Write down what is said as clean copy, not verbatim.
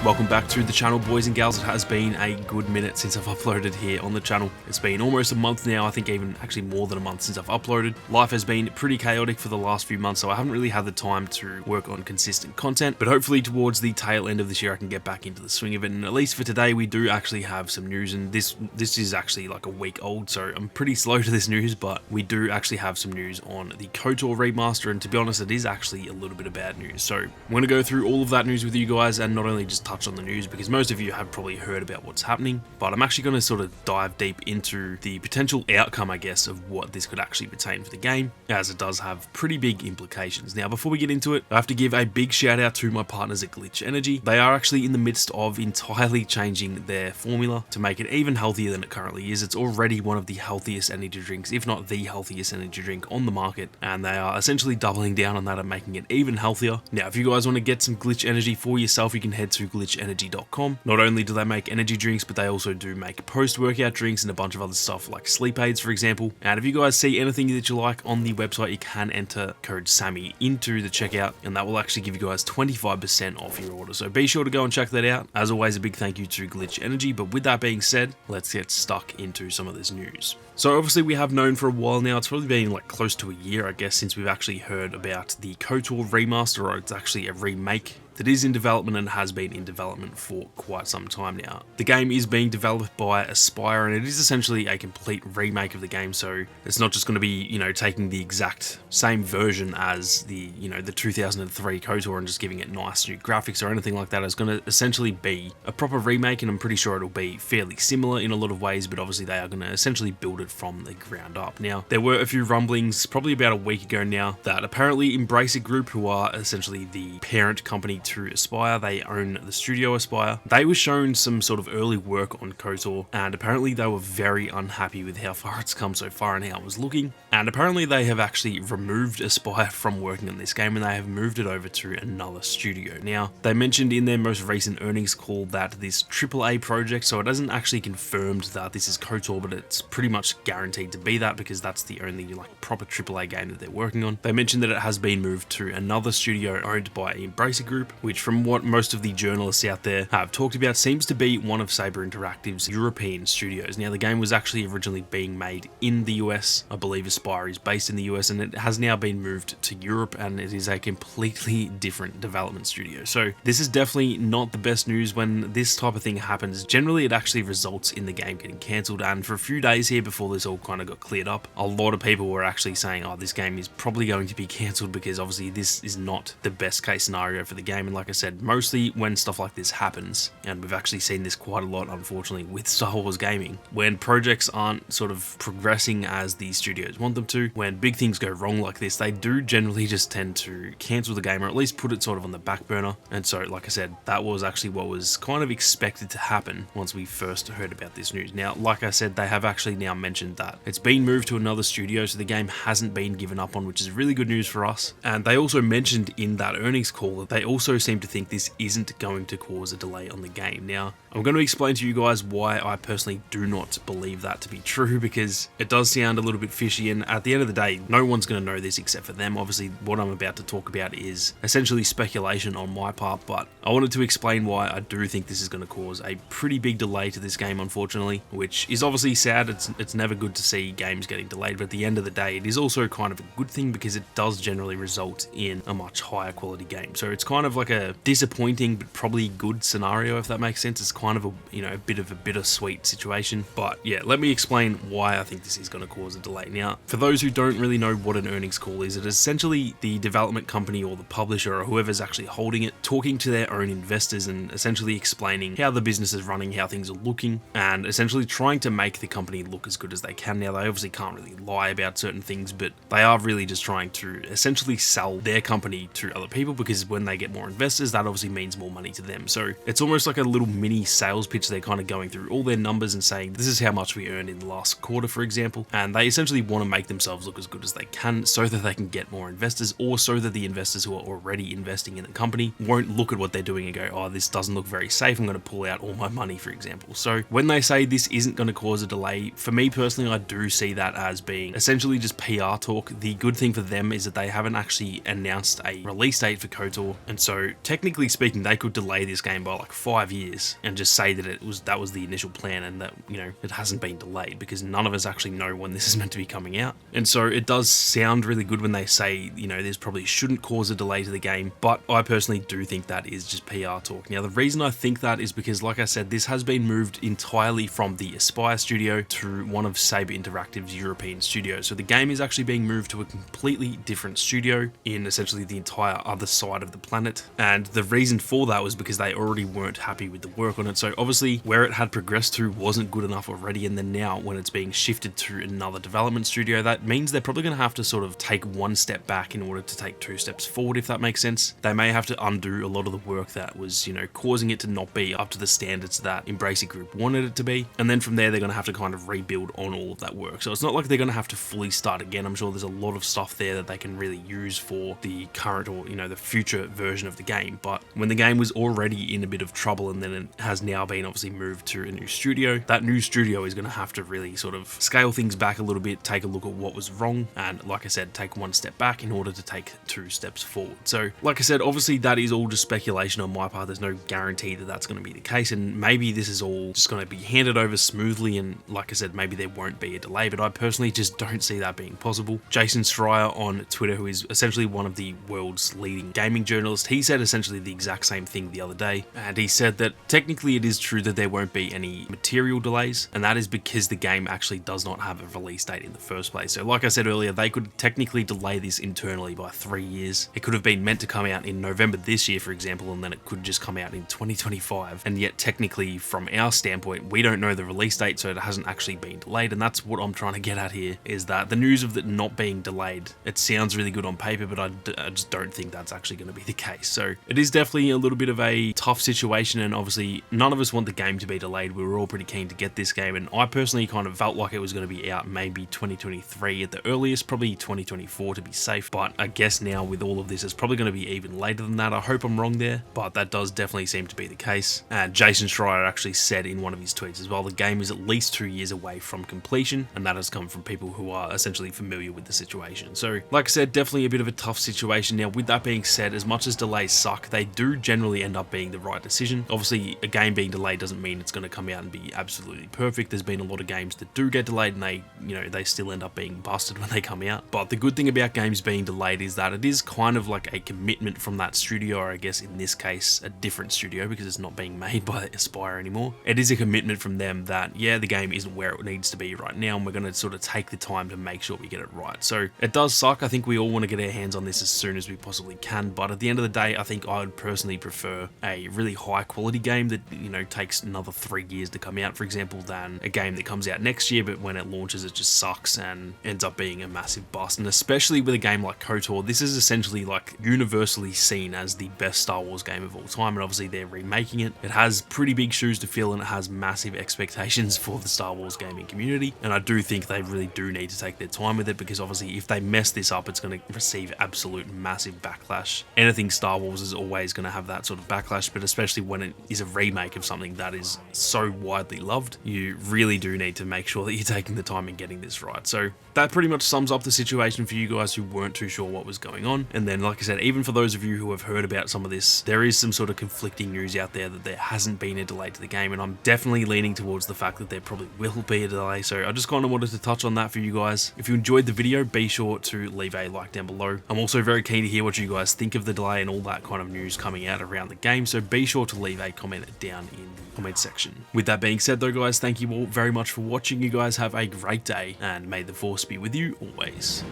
Welcome back to the channel, boys and gals. It has been a good minute since I've uploaded here on the channel. It's been almost a month now, I think even actually more than a month since I've uploaded. Life has been pretty chaotic for the last few months, so I haven't really had the time to work on consistent content, but hopefully towards the tail end of this year I can get back into the swing of it. And at least for today we do actually have some news, and this is actually like a week old, so I'm pretty slow to this news, but we do actually have some news on the KOTOR remaster, and to be honest it is actually a little bit of bad news. So I'm going to go through all of that news with you guys, and not only just touch on the news because most of you have probably heard about what's happening, but I'm actually going to sort of dive deep into the potential outcome, I guess, of what this could actually pertain for the game, as it does have pretty big implications. Now, before we get into it, I have to give a big shout out to my partners at Glitch Energy. They are actually in the midst of entirely changing their formula to make it even healthier than it currently is. It's already one of the healthiest energy drinks, if not the healthiest energy drink on the market, and they are essentially doubling down on that and making it even healthier. Now, if you guys want to get some Glitch Energy for yourself, you can head to glitchenergy.com. Not only do they make energy drinks, but they also do make post-workout drinks and a bunch of other stuff like sleep aids, for example. And if you guys see anything that you like on the website, you can enter code SAMMY into the checkout, and that will actually give you guys 25% off your order. So be sure to go and check that out. As always, a big thank you to Glitch Energy. But with that being said, let's get stuck into some of this news. So obviously we have known for a while now, it's probably been like close to a year, I guess, since we've actually heard about the KOTOR remaster, or it's actually a remake that is in development and has been in development for quite some time now. The game is being developed by Aspire, and it is essentially a complete remake of the game, so it's not just going to be, taking the exact same version as the 2003 KOTOR and just giving it nice new graphics or anything like that. It's going to essentially be a proper remake, and I'm pretty sure it'll be fairly similar in a lot of ways, but obviously they are going to essentially build it from the ground up. Now, there were a few rumblings probably about a week ago now that apparently Embrace Group, who are essentially the parent company to Aspire, they own the studio Aspire, they were shown some sort of early work on KOTOR, and apparently they were very unhappy with how far it's come so far and how it was looking, and apparently they have actually removed Aspire from working on this game and they have moved it over to another studio. Now, they mentioned in their most recent earnings call that this AAA project, so it hasn't actually confirmed that this is KOTOR, but it's pretty much guaranteed to be that because that's the only proper AAA game that they're working on. They mentioned that it has been moved to another studio owned by Embrace Group, which from what most of the journalists out there have talked about seems to be one of Saber Interactive's European studios. Now, the game was actually originally being made in the US. I believe Aspire is based in the US, and it has now been moved to Europe, and it is a completely different development studio. So this is definitely not the best news. When this type of thing happens, generally it actually results in the game getting cancelled, and for a few days here before this all kind of got cleared up, a lot of people were actually saying, oh, this game is probably going to be cancelled because obviously this is not the best case scenario for the game. And like I said, mostly when stuff like this happens, and we've actually seen this quite a lot unfortunately with Star Wars gaming, when projects aren't sort of progressing as the studios want them to, when big things go wrong like this, they do generally just tend to cancel the game or at least put it sort of on the back burner. And so, like I said, that was actually what was kind of expected to happen once we first heard about this news. Now, like I said, they have actually now mentioned that it's been moved to another studio, so the game hasn't been given up on, which is really good news for us. And they also mentioned in that earnings call that they also seem to think this isn't going to cause a delay on the game. Now, I'm going to explain to you guys why I personally do not believe that to be true, because it does sound a little bit fishy, and at the end of the day, no one's going to know this except for them. Obviously, what I'm about to talk about is essentially speculation on my part, but I wanted to explain why I do think this is going to cause a pretty big delay to this game, unfortunately, which is obviously sad. It's never good to see games getting delayed, but at the end of the day, it is also kind of a good thing because it does generally result in a much higher quality game. So it's kind of like a disappointing but probably good scenario, if that makes sense. It's kind of a bit of a bittersweet situation. But yeah, let me explain why I think this is going to cause a delay. Now, for those who don't really know what an earnings call is, it is essentially the development company or the publisher or whoever's actually holding it talking to their own investors and essentially explaining how the business is running, how things are looking, and essentially trying to make the company look as good as they can. Now, they obviously can't really lie about certain things, but they are really just trying to essentially sell their company to other people, because when they get more investors, that obviously means more money to them. So it's almost like a little mini sales pitch. They're kind of going through all their numbers and saying, this is how much we earned in the last quarter, for example, and they essentially want to make themselves look as good as they can so that they can get more investors, or so that the investors who are already investing in the company won't look at what they're doing and go, oh, this doesn't look very safe, I'm going to pull out all my money, for example. So when they say this isn't going to cause a delay, for me personally, I do see that as being essentially just PR talk. The good thing for them is that they haven't actually announced a release date for KOTOR, and so So technically speaking, they could delay this game by like 5 years and just say that that was the initial plan and that, you know, it hasn't been delayed, because none of us actually know when this is meant to be coming out. And so it does sound really good when they say, you know, this probably shouldn't cause a delay to the game, but I personally do think that is just PR talk. Now, the reason I think that is because, like I said, this has been moved entirely from the Aspyr studio to one of Saber Interactive's European studios. So the game is actually being moved to a completely different studio in essentially the entire other side of the planet. And the reason for that was because they already weren't happy with the work on it. So obviously where it had progressed to wasn't good enough already, and then now when it's being shifted to another development studio, that means they're probably going to have to sort of take one step back in order to take 2 steps forward, if that makes sense. They may have to undo a lot of the work that was, you know, causing it to not be up to the standards that Embracer Group wanted it to be, and then from there they're going to have to kind of rebuild on all of that work. So it's not like they're going to have to fully start again. I'm sure there's a lot of stuff there that they can really use for the current, or, you know, the future version of the game. But when the game was already in a bit of trouble and then it has now been obviously moved to a new studio, that new studio is going to have to really sort of scale things back a little bit, take a look at what was wrong, and like I said, take 1 step back in order to take 2 steps forward. So like I said, obviously that is all just speculation on my part. There's no guarantee that that's going to be the case, and maybe this is all just going to be handed over smoothly, and like I said, maybe there won't be a delay, but I personally just don't see that being possible. Jason Schreier on Twitter, who is essentially one of the world's leading gaming journalists, he said essentially the exact same thing the other day, and he said that technically it is true that there won't be any material delays, and that is because the game actually does not have a release date in the first place. So like I said earlier, they could technically delay this internally by 3 years. It could have been meant to come out in November this year, for example, and then it could just come out in 2025, and yet technically from our standpoint, we don't know the release date, so it hasn't actually been delayed. And that's what I'm trying to get at here, is that the news of it not being delayed, it sounds really good on paper, but I just don't think that's actually going to be the case. So it is definitely a little bit of a tough situation, and obviously none of us want the game to be delayed. We were all pretty keen to get this game, and I personally kind of felt like it was going to be out maybe 2023 at the earliest, probably 2024 to be safe, but I guess now with all of this, it's probably going to be even later than that. I hope I'm wrong there, but that does definitely seem to be the case. And Jason Schreier actually said in one of his tweets as well, the game is at least 2 years away from completion, and that has come from people who are essentially familiar with the situation. So like I said, definitely a bit of a tough situation. Now with that being said, as much as delays suck, they do generally end up being the right decision. Obviously a game being delayed doesn't mean it's going to come out and be absolutely perfect. There's been a lot of games that do get delayed and they, you know, they still end up being busted when they come out. But the good thing about games being delayed is that it is kind of like a commitment from that studio, or I guess in this case a different studio because it's not being made by Aspyr anymore. It is a commitment from them that, yeah, the game isn't where it needs to be right now, and we're going to sort of take the time to make sure we get it right. So it does suck. I think we all want to get our hands on this as soon as we possibly can, but at the end of the day, I think I would personally prefer a really high quality game that, you know, takes another 3 years to come out, for example, than a game that comes out next year, but when it launches it just sucks and ends up being a massive bust. And especially with a game like KOTOR, this is essentially like universally seen as the best Star Wars game of all time, and obviously they're remaking it. It has pretty big shoes to fill, and it has massive expectations for the Star Wars gaming community, and I do think they really do need to take their time with it, because obviously if they mess this up, it's going to receive absolute massive backlash. Anything Star Wars is always going to have that sort of backlash, but especially when it is a remake of something that is so widely loved, you really do need to make sure that you're taking the time and getting this right. So that pretty much sums up the situation for you guys who weren't too sure what was going on. And then, like I said, even for those of you who have heard about some of this, there is some sort of conflicting news out there that there hasn't been a delay to the game, and I'm definitely leaning towards the fact that there probably will be a delay. So I just kind of wanted to touch on that for you guys. If you enjoyed the video, be sure to leave a like down below. I'm also very keen to hear what you guys think of the delay and all that kind of news coming out around the game, so be sure to leave a comment down in the comment section. With that being said though, guys, thank you all very much for watching. You guys have a great day, and may the force be with you always.